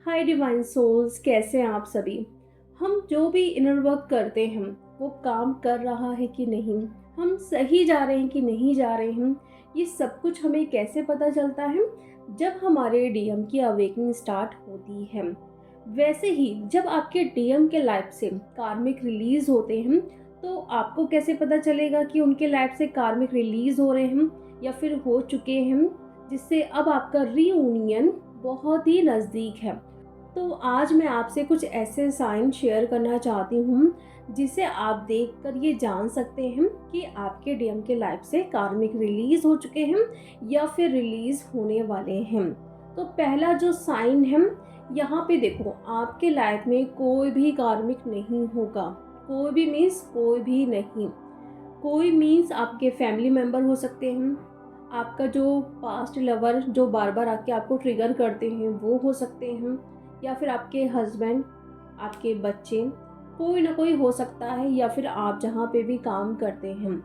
हाय divine souls, कैसे हैं आप सभी। हम जो भी इनर वर्क करते हैं वो काम कर रहा है कि नहीं, हम सही जा रहे हैं कि नहीं जा रहे हैं, ये सब कुछ हमें कैसे पता चलता है? जब हमारे डीएम की अवेकनिंग स्टार्ट होती है। वैसे ही जब आपके डीएम के लाइफ से कार्मिक रिलीज होते हैं, तो आपको कैसे पता चलेगा कि उनके लाइफ से कार्मिक रिलीज हो रहे हैं या फिर हो चुके हैं, जिससे अब आपका रीयूनियन बहुत ही नज़दीक है। तो आज मैं आपसे कुछ ऐसे साइन शेयर करना चाहती हूँ जिसे आप देखकर ये जान सकते हैं कि आपके डीएम के लाइफ से कार्मिक रिलीज हो चुके हैं या फिर रिलीज होने वाले हैं। तो पहला जो साइन है, यहाँ पे देखो, आपके लाइफ में कोई भी कार्मिक नहीं होगा। कोई भी मीन्स कोई भी नहीं। कोई मीन्स आपके फैमिली मेंबर हो सकते हैं, आपका जो पास्ट लवर जो बार बार आके आपको ट्रिगर करते हैं वो हो सकते हैं, या फिर आपके हस्बैंड, आपके बच्चे, कोई ना कोई हो सकता है, या फिर आप जहाँ पे भी काम करते हैं।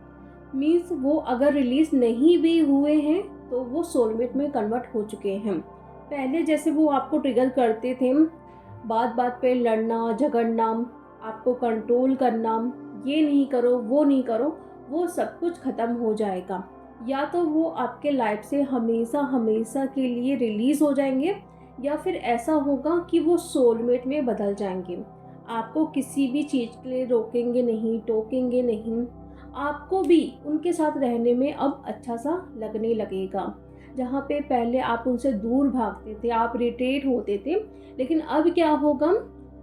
मीन्स वो अगर रिलीज नहीं भी हुए हैं तो वो सोलमेट में कन्वर्ट हो चुके हैं। पहले जैसे वो आपको ट्रिगर करते थे, बात बात पे लड़ना झगड़ना, आपको कंट्रोल करना, ये नहीं करो वो नहीं करो, वो सब कुछ ख़त्म हो जाएगा। या तो वो आपके लाइफ से हमेशा हमेशा के लिए रिलीज़ हो जाएंगे, या फिर ऐसा होगा कि वो सोलमेट में बदल जाएंगे। आपको किसी भी चीज़ के लिए रोकेंगे नहीं, टोकेंगे नहीं। आपको भी उनके साथ रहने में अब अच्छा सा लगने लगेगा। जहाँ पे पहले आप उनसे दूर भागते थे, आप इरिटेट होते थे, लेकिन अब क्या होगा,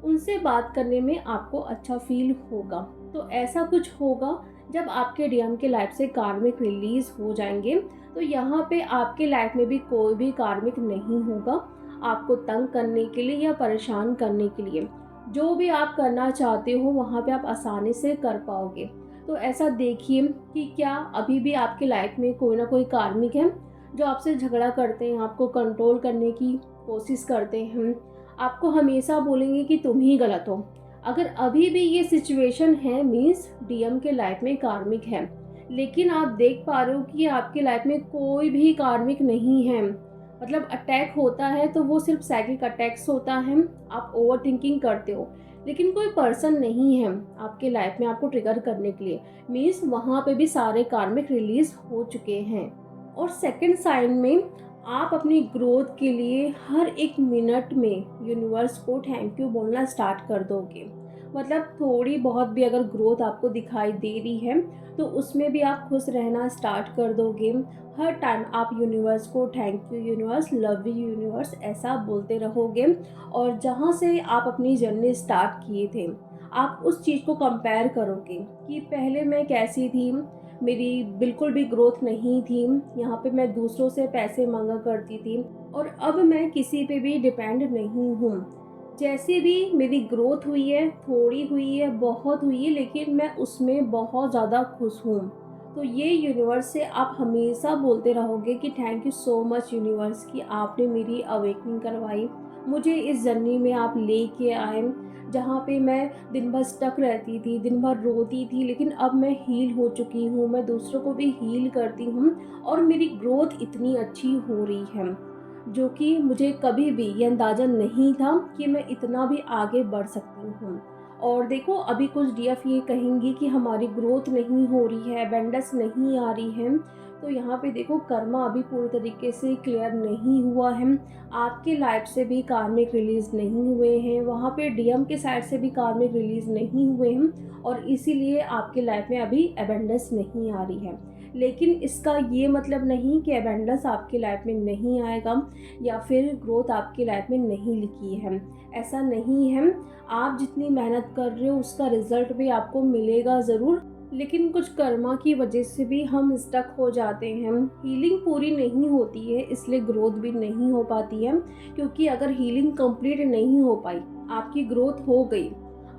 उनसे बात करने में आपको अच्छा फील होगा। तो ऐसा कुछ होगा जब आपके डीएम के लाइफ से कार्मिक रिलीज हो जाएंगे। तो यहाँ पे आपके लाइफ में भी कोई भी कार्मिक नहीं होगा आपको तंग करने के लिए या परेशान करने के लिए। जो भी आप करना चाहते हो वहाँ पे आप आसानी से कर पाओगे। तो ऐसा देखिए कि क्या अभी भी आपकी लाइफ में कोई ना कोई कार्मिक है जो आपसे झगड़ा करते हैं, आपको कंट्रोल करने की कोशिश करते हैं, आपको हमेशा बोलेंगे कि तुम ही गलत हो। अगर अभी भी ये सिचुएशन है, मीन्स डीएम के लाइफ में कार्मिक है, लेकिन आप देख पा रहे हो कि आपकी लाइफ में कोई भी कार्मिक नहीं है। मतलब अटैक होता है तो वो सिर्फ साइकिक अटैक्स होता है, आप ओवर थिंकिंग करते हो, लेकिन कोई पर्सन नहीं है आपके लाइफ में आपको ट्रिगर करने के लिए। मीन्स वहाँ पे भी सारे कार्मिक रिलीज हो चुके हैं। और सेकंड साइन में, आप अपनी ग्रोथ के लिए हर एक मिनट में यूनिवर्स को थैंक यू बोलना स्टार्ट कर दोगे। मतलब थोड़ी बहुत भी अगर ग्रोथ आपको दिखाई दे रही है तो उसमें भी आप खुश रहना स्टार्ट कर दोगे। हर टाइम आप यूनिवर्स को thank you universe, love you universe, ऐसा बोलते रहोगे। और जहाँ से आप अपनी जर्नी स्टार्ट किए थे, आप उस चीज़ को कंपेयर करोगे कि पहले मैं कैसी थी, मेरी बिल्कुल भी ग्रोथ नहीं थी, यहाँ पे मैं दूसरों से पैसे मांगा करती थी, और अब मैं किसी पे भी डिपेंड नहीं हूँ। जैसे भी मेरी ग्रोथ हुई है, थोड़ी हुई है, बहुत हुई है, लेकिन मैं उसमें बहुत ज़्यादा खुश हूँ। तो ये यूनिवर्स से आप हमेशा बोलते रहोगे कि thank you so much universe कि आपने मेरी अवेकनिंग करवाई, मुझे इस जर्नी में आप लेके आए, जहाँ पे मैं दिन भर स्टक रहती थी, दिन भर रोती थी, लेकिन अब मैं हील हो चुकी हूँ, मैं दूसरों को भी हील करती हूँ, और मेरी ग्रोथ इतनी अच्छी हो रही है जो कि मुझे कभी भी ये अंदाज़ा नहीं था कि मैं इतना भी आगे बढ़ सकती हूँ। और देखो, अभी कुछ डीएफ ये कहेंगी कि हमारी ग्रोथ नहीं हो रही है, अबेंडेंस नहीं आ रही है। तो यहाँ पे देखो, कर्मा अभी पूरी तरीके से क्लियर नहीं हुआ है। आपके लाइफ से भी कार्मिक रिलीज नहीं हुए हैं, वहाँ पे डीएम के साइड से भी कार्मिक रिलीज नहीं हुए हैं, और इसीलिए आपके लाइफ में अभी अबेंडेंस नहीं आ रही है। लेकिन इसका ये मतलब नहीं कि अबेंडेंस आपकी लाइफ में नहीं आएगा या फिर ग्रोथ आपकी लाइफ में नहीं लिखी है। ऐसा नहीं है। आप जितनी मेहनत कर रहे हो उसका रिजल्ट भी आपको मिलेगा ज़रूर, लेकिन कुछ कर्मा की वजह से भी हम स्टक हो जाते हैं। हीलिंग पूरी नहीं होती है, इसलिए ग्रोथ भी नहीं हो पाती है। क्योंकि अगर हीलिंग कंप्लीट नहीं हो पाई, आपकी ग्रोथ हो गई,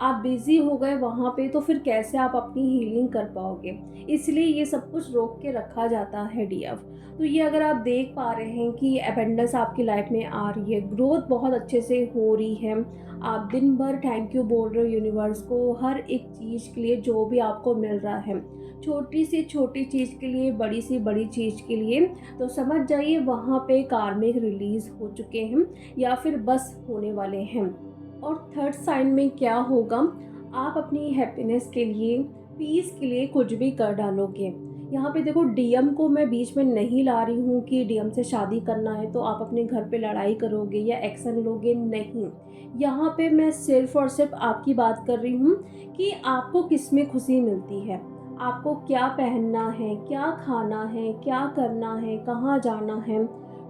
आप बिज़ी हो गए वहाँ पे, तो फिर कैसे आप अपनी हीलिंग कर पाओगे? इसलिए ये सब कुछ रोक के रखा जाता है डीएफ। तो ये अगर आप देख पा रहे हैं कि अबंडेंस आपकी लाइफ में आ रही है, ग्रोथ बहुत अच्छे से हो रही है, आप दिन भर थैंक यू बोल रहे हो यूनिवर्स को हर एक चीज़ के लिए जो भी आपको मिल रहा है, छोटी से छोटी चीज़ के लिए, बड़ी से बड़ी चीज़ के लिए, तो समझ जाइए वहाँ पे कार्मिक रिलीज़ हो चुके हैं या फिर बस होने वाले हैं। और थर्ड साइन में क्या होगा, आप अपनी हैप्पीनेस के लिए, पीस के लिए कुछ भी कर डालोगे। यहाँ पे देखो, डीएम को मैं बीच में नहीं ला रही हूँ कि डीएम से शादी करना है तो आप अपने घर पे लड़ाई करोगे या एक्शन लोगे, नहीं। यहाँ पे मैं सिर्फ और सिर्फ आपकी बात कर रही हूँ कि आपको किस में खुशी मिलती है, आपको क्या पहनना है, क्या खाना है, क्या करना है, कहाँ जाना है,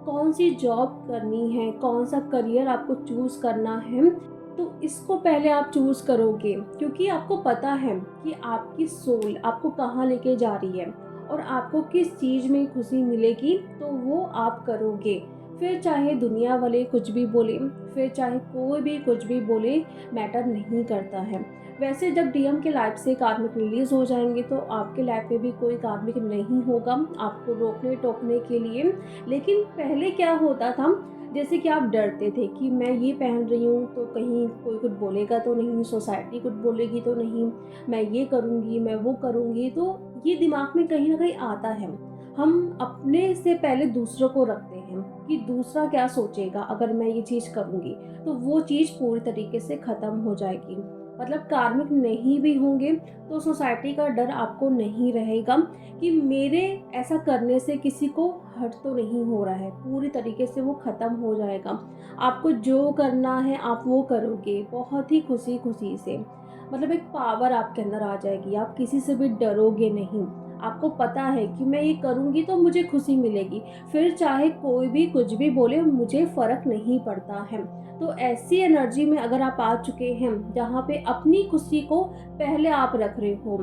कौन सी जॉब करनी है, कौन सा करियर आपको चूज़ करना है। तो इसको पहले आप चूज़ करोगे, क्योंकि आपको पता है कि आपकी सोल आपको कहाँ लेके जा रही है और आपको किस चीज़ में खुशी मिलेगी, तो वो आप करोगे। फिर चाहे दुनिया वाले कुछ भी बोले, फिर चाहे कोई भी कुछ भी बोले, मैटर नहीं करता है। वैसे जब डीएम के लाइफ से कार्मिक रिलीज़ हो जाएंगे तो आपके लाइफ में भी कोई कार्मिक नहीं होगा आपको रोकने टोकने के लिए। लेकिन पहले क्या होता था, जैसे कि आप डरते थे कि मैं ये पहन रही हूँ तो कहीं कोई कुछ बोलेगा तो नहीं, सोसाइटी कुछ बोलेगी तो नहीं, मैं ये करूँगी, मैं वो करूँगी। तो ये दिमाग में कहीं न कहीं आता है। हम अपने से पहले दूसरों को रखते हैं कि दूसरा क्या सोचेगा अगर मैं ये चीज़ करूँगी, तो वो चीज़ पूरी तरीके से ख़त्म हो जाएगी। मतलब कार्मिक नहीं भी होंगे तो सोसाइटी का डर आपको नहीं रहेगा कि मेरे ऐसा करने से किसी को हर्ट तो नहीं हो रहा है, पूरी तरीके से वो ख़त्म हो जाएगा। आपको जो करना है आप वो करोगे बहुत ही खुशी-खुशी से। मतलब एक पावर आपके अंदर आ जाएगी, आप किसी से भी डरोगे नहीं। आपको पता है कि मैं ये करूँगी तो मुझे खुशी मिलेगी, फिर चाहे कोई भी कुछ भी बोले मुझे फ़र्क नहीं पड़ता है। तो ऐसी एनर्जी में अगर आप आ चुके हैं जहाँ पे अपनी खुशी को पहले आप रख रहे हो,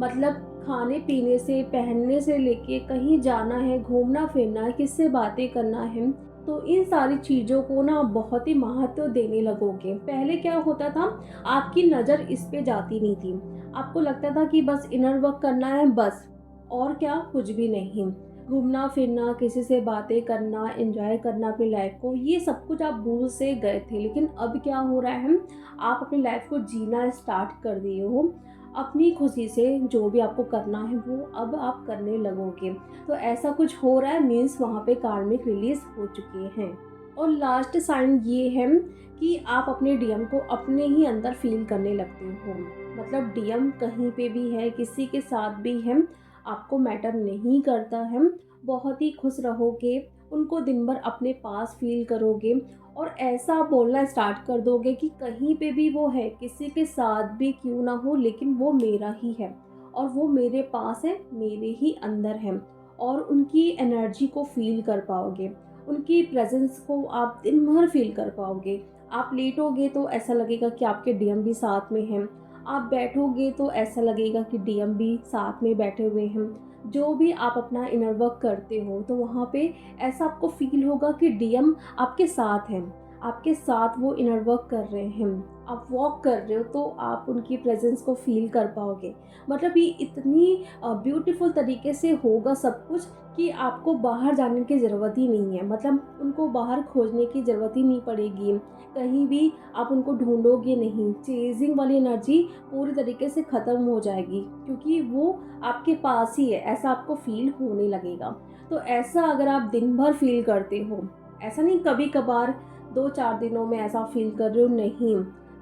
मतलब खाने पीने से, पहनने से लेके कहीं जाना है, घूमना फिरना है, किससे बातें करना है, तो इन सारी चीज़ों को ना आप बहुत ही महत्व देने लगोगे। पहले क्या होता था, आपकी नज़र इस पे जाती नहीं थी, आपको लगता था कि बस इनर वर्क करना है बस, और क्या, कुछ भी नहीं। घूमना फिरना, किसी से बातें करना, एंजॉय करना अपनी लाइफ को, ये सब कुछ आप भूल से गए थे। लेकिन अब क्या हो रहा है, आप अपनी लाइफ को जीना स्टार्ट कर दिए हो। अपनी खुशी से जो भी आपको करना है वो अब आप करने लगोगे। तो ऐसा कुछ हो रहा है, मीन्स वहाँ पे कार्मिक रिलीज हो चुके हैं। और लास्ट साइन ये है कि आप अपने डीएम को अपने ही अंदर फील करने लगते हो। मतलब डीएम कहीं पे भी है, किसी के साथ भी है, आपको मैटर नहीं करता है। बहुत ही खुश रहोगे, उनको दिन भर अपने पास फील करोगे और ऐसा बोलना स्टार्ट कर दोगे कि कहीं पे भी वो है, किसी के साथ भी क्यों ना हो, लेकिन वो मेरा ही है और वो मेरे पास है, मेरे ही अंदर है। और उनकी एनर्जी को फील कर पाओगे, उनकी प्रेजेंस को आप दिन भर फील कर पाओगे। आप लेटोगे तो ऐसा लगेगा कि आपके डीएम भी साथ में हैं, आप बैठोगे तो ऐसा लगेगा कि डीएम भी साथ में बैठे हुए हैं। जो भी आप अपना इनर वर्क करते हो तो वहाँ पे ऐसा आपको फील होगा कि डीएम आपके साथ हैं, आपके साथ वो इनर वर्क कर रहे हैं। आप वॉक कर रहे हो तो आप उनकी प्रेजेंस को फील कर पाओगे। मतलब ये इतनी ब्यूटीफुल तरीके से होगा सब कुछ कि आपको बाहर जाने की ज़रूरत ही नहीं है। मतलब उनको बाहर खोजने की ज़रूरत ही नहीं पड़ेगी, कहीं भी आप उनको ढूंढोगे नहीं। चेजिंग वाली एनर्जी पूरी तरीके से ख़त्म हो जाएगी, क्योंकि वो आपके पास ही है, ऐसा आपको फील होने लगेगा। तो ऐसा अगर आप दिन भर फील करते हो, ऐसा नहीं कभी कभार 2-4 दिनों में ऐसा फील कर रहे हो, नहीं,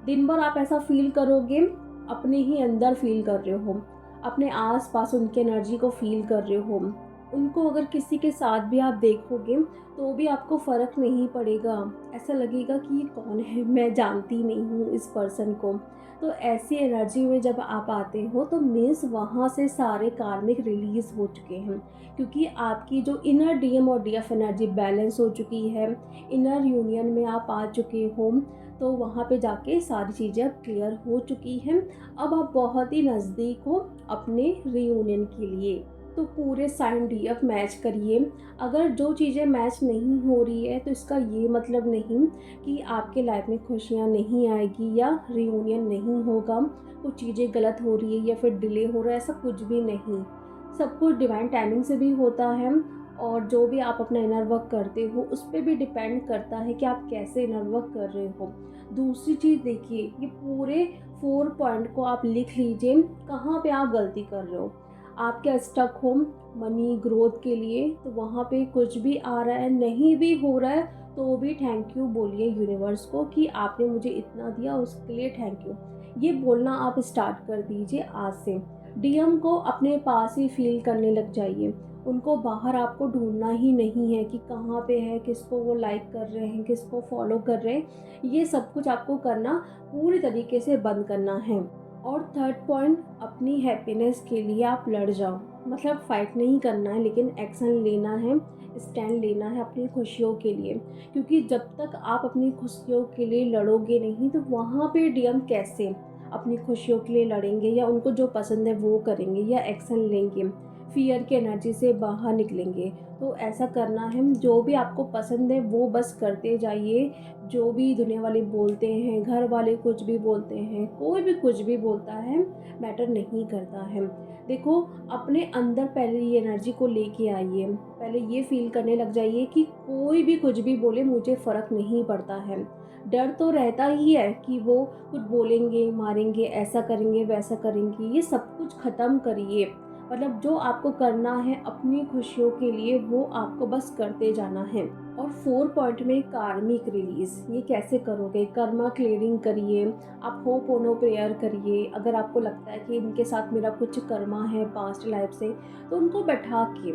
दिन भर आप ऐसा फील करोगे, अपने ही अंदर फील कर रहे हो, अपने आस पास उनकी एनर्जी को फील कर रहे हो। उनको अगर किसी के साथ भी आप देखोगे तो भी आपको फ़र्क नहीं पड़ेगा, ऐसा लगेगा कि ये कौन है, मैं जानती नहीं हूँ इस पर्सन को। तो ऐसी एनर्जी में जब आप आते हो तो मीन्स वहाँ से सारे कार्मिक रिलीज़ हो चुके हैं, क्योंकि आपकी जो इनर डीएम और डीएफ एनर्जी बैलेंस हो चुकी है, इनर यूनियन में आप आ चुके हो। तो वहाँ पे जाके सारी चीज़ें अब क्लियर हो चुकी हैं। अब आप बहुत ही नज़दीक हो अपने रीयूनियन के लिए। तो पूरे साइन डीएफ मैच करिए। अगर जो चीज़ें मैच नहीं हो रही है तो इसका ये मतलब नहीं कि आपके लाइफ में खुशियाँ नहीं आएगी या रियूनियन नहीं होगा, कुछ चीज़ें गलत हो रही है या फिर डिले हो रहा है, ऐसा कुछ भी नहीं। सब कुछ डिवाइन टाइमिंग से भी होता है। और जो भी आप अपना इनर वर्क करते हो उस पे भी डिपेंड करता है कि आप कैसे इनर वर्क कर रहे हो। दूसरी चीज़ देखिए, ये पूरे 4 पॉइंट को आप लिख लीजिए, कहाँ पे आप गलती कर रहे हो। आप क्या स्टक हो मनी ग्रोथ के लिए, तो वहाँ पे कुछ भी आ रहा है, नहीं भी हो रहा है तो भी थैंक यू बोलिए यूनिवर्स को कि आपने मुझे इतना दिया, उसके लिए थैंक यू। ये बोलना आप स्टार्ट कर दीजिए आज से। डीएम को अपने पास ही फील करने लग जाइए। उनको बाहर आपको ढूंढना ही नहीं है कि कहाँ पे है, किसको वो लाइक कर रहे हैं, किसको फॉलो कर रहे हैं। ये सब कुछ आपको करना पूरी तरीके से बंद करना है। और थर्ड पॉइंट, अपनी हैप्पीनेस के लिए आप लड़ जाओ। मतलब फाइट नहीं करना है लेकिन एक्शन लेना है, स्टैंड लेना है अपनी खुशियों के लिए। क्योंकि जब तक आप अपनी खुशियों के लिए लड़ोगे नहीं तो वहाँ पे डीएम कैसे अपनी खुशियों के लिए लड़ेंगे या उनको जो पसंद है वो करेंगे या एक्शन लेंगे, फियर की एनर्जी से बाहर निकलेंगे। तो ऐसा करना है, जो भी आपको पसंद है वो बस करते जाइए। जो भी दुनिया वाले बोलते हैं, घर वाले कुछ भी बोलते हैं, कोई भी कुछ भी बोलता है, मैटर नहीं करता है। देखो, अपने अंदर पहले ये एनर्जी को लेके आइए। पहले ये फील करने लग जाइए कि कोई भी कुछ भी बोले मुझे फ़र्क नहीं पड़ता है। डर तो रहता ही है कि वो कुछ बोलेंगे, मारेंगे, ऐसा करेंगे, वैसा करेंगे। ये सब कुछ ख़त्म करिए। मतलब जो आपको करना है अपनी खुशियों के लिए वो आपको बस करते जाना है। और 4 पॉइंट में कार्मिक रिलीज, ये कैसे करोगे? कर्मा क्लियरिंग करिए, आप होपोनो प्रेयर करिए। अगर आपको लगता है कि इनके साथ मेरा कुछ कर्मा है पास्ट लाइफ से, तो उनको बैठा के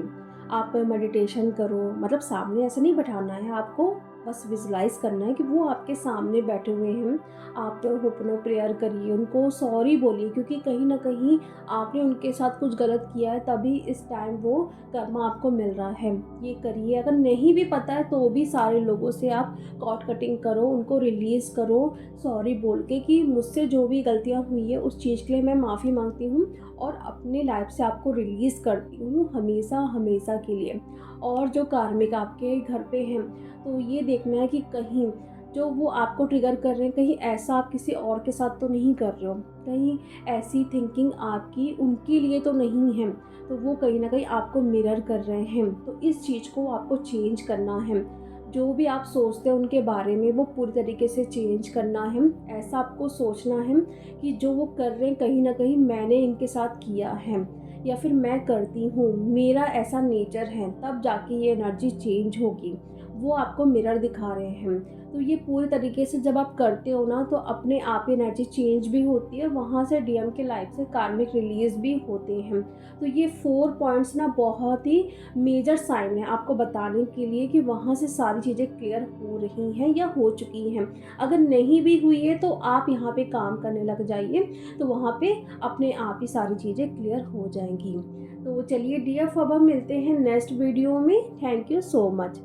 आप मेडिटेशन करो। मतलब सामने ऐसे नहीं बैठाना है आपको, बस विजुलाइज करना है कि वो आपके सामने बैठे हुए हैं। आप होपोनो प्रेयर करिए, उनको सॉरी बोलिए क्योंकि कहीं ना कहीं आपने उनके साथ कुछ गलत किया है, तभी इस टाइम वो कर्मा आपको मिल रहा है। ये करिए। अगर नहीं भी पता है तो भी सारे लोगों से आप कॉर्ड कटिंग करो, उनको रिलीज़ करो सॉरी बोल के कि मुझसे जो भी गलतियाँ हुई है उस चीज़ के लिए मैं माफ़ी मांगती हूँ और अपने लाइफ से आपको रिलीज़ करती हूँ हमेशा हमेशा के लिए। और जो कार्मिक आपके घर पे हैं, तो ये देखना है कि कहीं जो वो आपको ट्रिगर कर रहे हैं, कहीं ऐसा आप किसी और के साथ तो नहीं कर रहे हो, कहीं ऐसी थिंकिंग आपकी उनके लिए तो नहीं है, तो वो कहीं ना कहीं आपको मिरर कर रहे हैं। तो इस चीज़ को आपको चेंज करना है। जो भी आप सोचते हैं उनके बारे में वो पूरी तरीके से चेंज करना है। ऐसा आपको सोचना है कि जो वो कर रहे हैं कहीं ना कहीं मैंने इनके साथ किया है या फिर मैं करती हूँ, मेरा ऐसा नेचर है, तब जाके ये एनर्जी चेंज होगी। वो आपको मिरर दिखा रहे हैं। तो ये पूरी तरीके से जब आप करते हो ना तो अपने आप ही एनर्जी चेंज भी होती है, वहाँ से डीएम के लाइफ से कार्मिक रिलीज भी होते हैं। तो ये 4 पॉइंट्स ना बहुत ही मेजर साइन है आपको बताने के लिए कि वहाँ से सारी चीज़ें क्लियर हो रही हैं या हो चुकी हैं। अगर नहीं भी हुई है तो आप यहाँ पे काम करने लग जाइए, तो वहाँ पे अपने आप ही सारी चीज़ें क्लियर हो जाएंगी। तो चलिए डियर, अब हम मिलते हैं नेक्स्ट वीडियो में। Thank you so much.